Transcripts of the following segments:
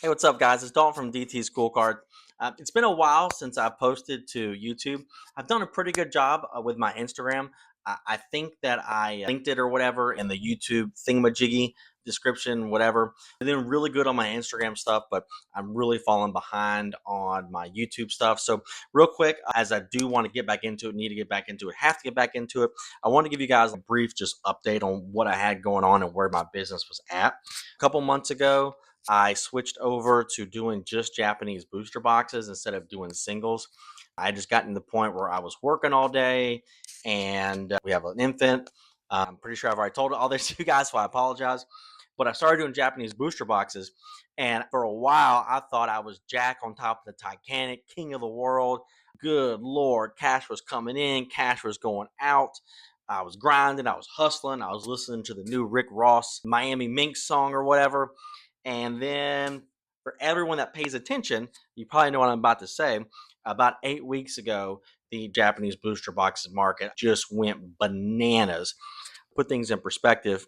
Hey, what's up, guys? It's Dalton from DT's Kool Kards. It's been a while since I posted to YouTube. I've done a pretty good job with my Instagram. I think that I linked it or whatever in the YouTube thingamajiggy description, whatever. I'm doing really good on my Instagram stuff, but I'm really falling behind on my YouTube stuff. So, real quick, as I do want to get back into it, need to get back into it, have to get back into it, I want to give you guys a brief just update on what I had going on and where my business was at. A couple months ago, I switched over to doing just Japanese booster boxes instead of doing singles. I just gotten to the point where I was working all day and we have an infant. I'm pretty sure I've already told all this to you guys, so I apologize. But I started doing Japanese booster boxes. And for a while, I thought I was Jack on top of the Titanic, king of the world. Good Lord, cash was coming in, cash was going out. I was grinding, I was hustling, I was listening to the new Rick Ross Miami Minx song or whatever. And then for everyone that pays attention, you probably know what I'm about to say. About 8 weeks ago, the Japanese booster boxes market just went bananas. Put things in perspective,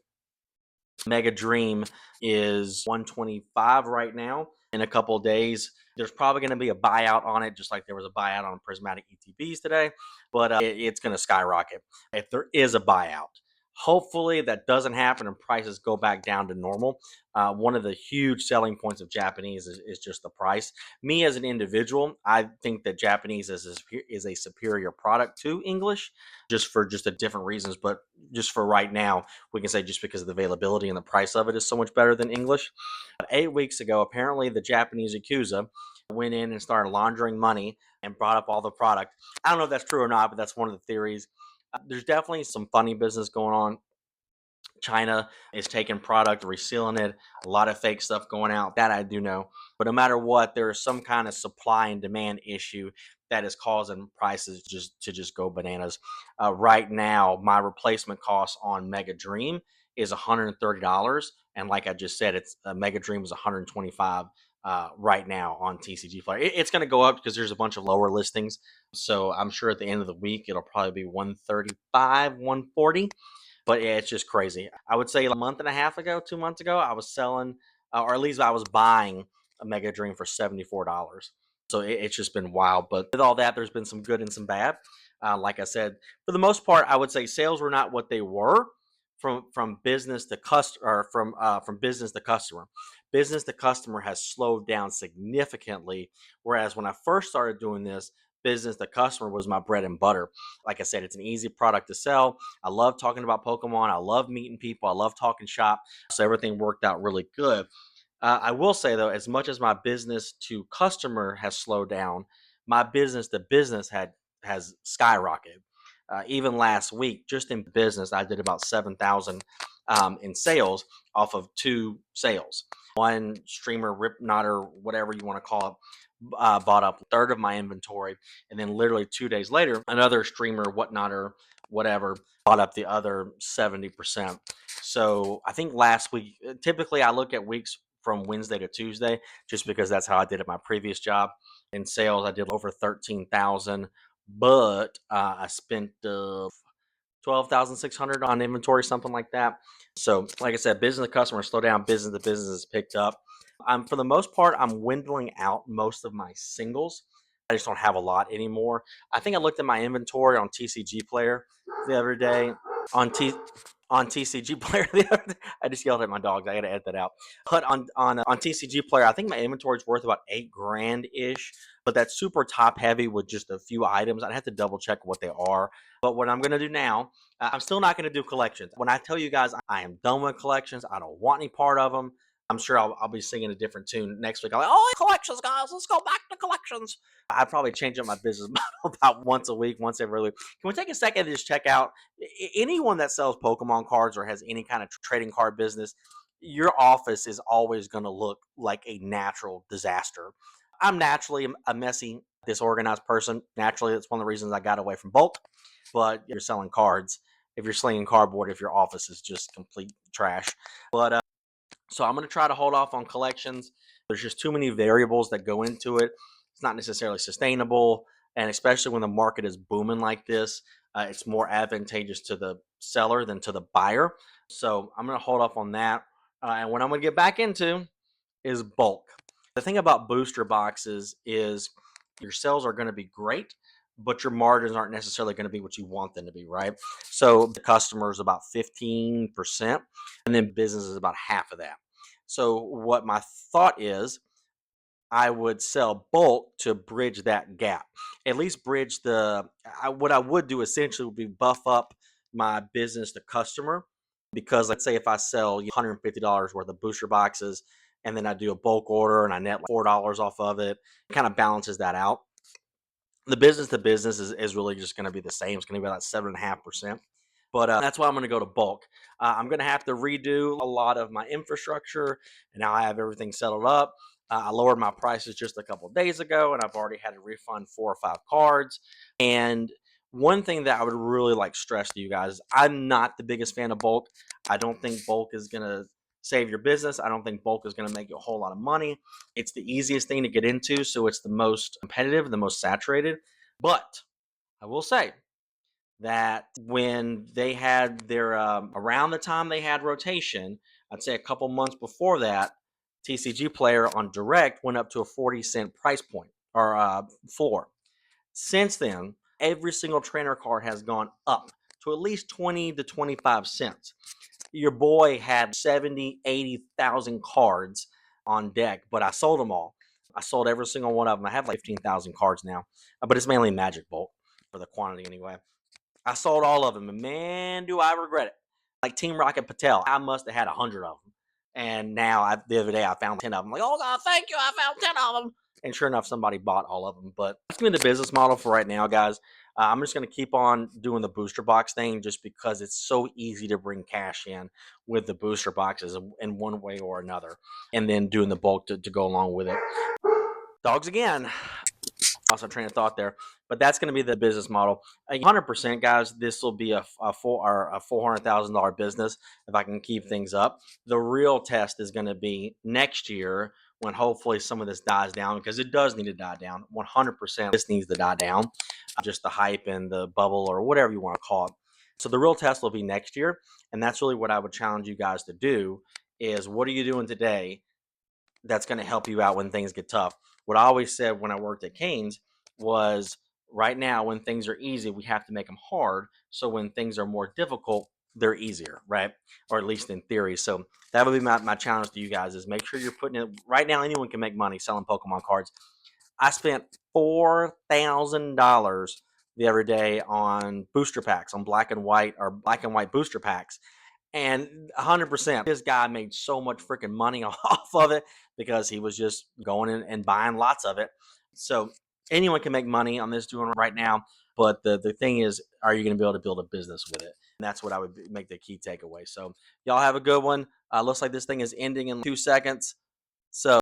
Mega Dream is 125 right now. In a couple of days, there's probably going to be a buyout on it, just like there was a buyout on Prismatic ETBs today, but it's going to skyrocket if there is a buyout. Hopefully, that doesn't happen and prices go back down to normal. One of the huge selling points of Japanese is just the price. Me as an individual, I think that Japanese is a superior product to English, just for just a different reasons. But just for right now, we can say just because of the availability and the price of it is so much better than English. But 8 weeks ago, apparently the Japanese Yakuza went in and started laundering money and brought up all the product. I don't know if that's true or not, but that's one of the theories. There's definitely some funny business going on. China is taking product, resealing it, a lot of fake stuff going out. That I do know. But no matter what, there is some kind of supply and demand issue that is causing prices just go bananas. Right now, my replacement cost on Mega Dream is $130, and like I just said, it's Mega Dream is 125 right now on TCG Player. It's going to go up because there's a bunch of lower listings. So I'm sure at the end of the week it'll probably be 135, 140. But yeah, it's just crazy. I would say a month and a half ago, 2 months ago, I was selling, or at least I was buying a Mega Dream for $74. So it's just been wild. But with all that, there's been some good and some bad. Like I said, for the most part, I would say sales were not what they were from business to customer, or from business to customer. Business to customer has slowed down significantly. Whereas when I first started doing this, business to customer was my bread and butter. Like I said, it's an easy product to sell. I love talking about Pokemon. I love meeting people. I love talking shop. So everything worked out really good. I will say though, as much as my business to customer has slowed down, my business to business has skyrocketed. Even last week, just in business, I did about 7,000 in sales off of two sales. One streamer, Rip Knot, or whatever you want to call it, bought up a third of my inventory, and then literally 2 days later, another streamer, whatnot, or whatever, bought up the other 70%. So I think last week, typically I look at weeks from Wednesday to Tuesday, just because that's how I did at my previous job. In sales, I did over 13,000, but I spent 12,600 on inventory, something like that. So, like I said, business to customer slowed down, business to business has picked up. For the most part, I'm dwindling out most of my singles. I just don't have a lot anymore. I think I looked at my inventory on TCG Player the other day. On T on TCG Player the other day. I just yelled at my dogs. I got to edit that out. But on TCG Player, I think my inventory is worth about 8 grand ish. But that's super top heavy with just a few items. I'd have to double check what they are. But what I'm going to do now, I'm still not going to do collections. When I tell you guys I am done with collections, I don't want any part of them. I'm sure I'll be singing a different tune next week. I'm like, oh, collections, guys, let's go back to collections. I'd probably change up my business model about once a week, once every week. Can we take a second to just check out anyone that sells Pokemon cards or has any kind of trading card business? Your office is always going to look like a natural disaster. I'm naturally a messy, disorganized person. Naturally, that's one of the reasons I got away from bulk. But you're selling cards. If you're slinging cardboard, if your office is just complete trash. But so I'm going to try to hold off on collections. There's just too many variables that go into it. It's not necessarily sustainable. And especially when the market is booming like this, it's more advantageous to the seller than to the buyer. So I'm going to hold off on that. And what I'm going to get back into is bulk. The thing about booster boxes is your sales are going to be great, but your margins aren't necessarily going to be what you want them to be, right? So the customer is about 15%, and then business is about half of that. So what my thought is, I would sell bulk to bridge that gap. At least bridge what I would do essentially would be buff up my business to customer, because let's say if I sell $150 worth of booster boxes and then I do a bulk order and I net like $4 off of it, it kind of balances that out. The business to business is really just going to be the same. It's going to be about 7.5%. But that's why I'm going to go to bulk. I'm going to have to redo a lot of my infrastructure, and now I have everything settled up. I lowered my prices just a couple of days ago, and I've already had to refund 4 or 5 cards. And one thing that I would really like stress to you guys, I'm not the biggest fan of bulk. I don't think bulk is going to save your business. I don't think bulk is going to make you a whole lot of money. It's the easiest thing to get into, so it's the most competitive, the most saturated. But I will say, that when they had their around the time they had rotation, I'd say a couple months before that, TCG Player on direct went up to a 40 cent price point or floor. Since then, every single trainer card has gone up to at least 20 to 25 cents. Your boy had 70, 80,000 cards on deck, but I sold them all. I sold every single one of them. I have like 15,000 cards now, but it's mainly Magic Bulk for the quantity anyway. I sold all of them, and man, do I regret it. Like Team Rocket Patel, I must have had 100 of them, and now the other day I found 10 of them. Like, oh God, thank you, I found 10 of them. And sure enough, somebody bought all of them. But that's gonna be the business model for right now, guys. I'm just gonna keep on doing the booster box thing, just because it's so easy to bring cash in with the booster boxes in one way or another, and then doing the bulk to go along with it. Dogs again. Lost my train of thought there, but that's going to be the business model. 100%, guys. This will be a $400,000 business if I can keep things up. The real test is going to be next year, when hopefully some of this dies down, because it does need to die down. 100%, this needs to die down. Just the hype and the bubble, or whatever you want to call it. So the real test will be next year, and that's really what I would challenge you guys to do. Is what are you doing today that's going to help you out when things get tough? What I always said when I worked at Canes was, right now, when things are easy, we have to make them hard. So when things are more difficult, they're easier, right? Or at least in theory. So that would be my challenge to you guys, is make sure you're putting it right now. Anyone can make money selling Pokemon cards. I spent $4,000 the other day on booster packs, on black and white booster packs. And 100%, this guy made so much freaking money off of it, because he was just going in and buying lots of it. So anyone can make money on this doing right now. But the thing is, are you going to be able to build a business with it? And that's what I would make the key takeaway. So y'all have a good one. Looks like this thing is ending in 2 seconds. So